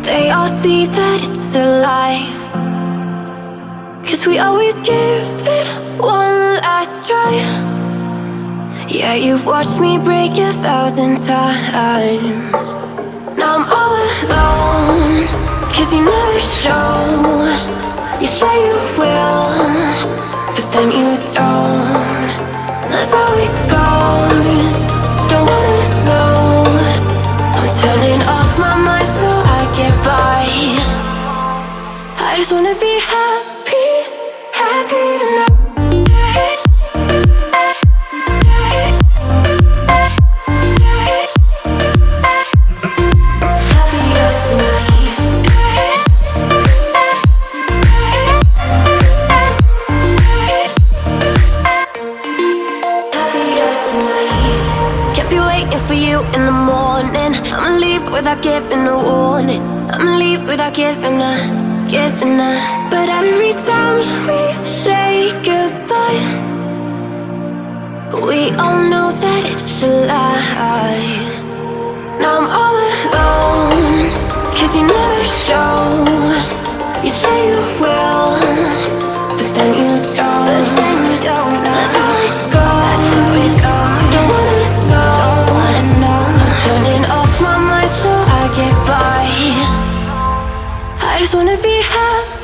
they all see that it's a lie. 'Cause we always give it one last try. Yeah, you've watched me break 1,000 times. Now I'm all alone, 'cause you never show. You say you will, but then you don't. That's how it goes. Don't wanna know. I'm turning off my mind so I get by. I just wanna be happy, happy tonight. For you in the morning, I'ma leave without giving a warning. I'ma leave without giving a. But every time we say goodbye, we all know that it's a lie. Now I'm all alone, 'cause you never show. You say you will, but then you don't. That's how it goes. Don't wanna know. Turning off my mind so I get by. I just wanna be happy.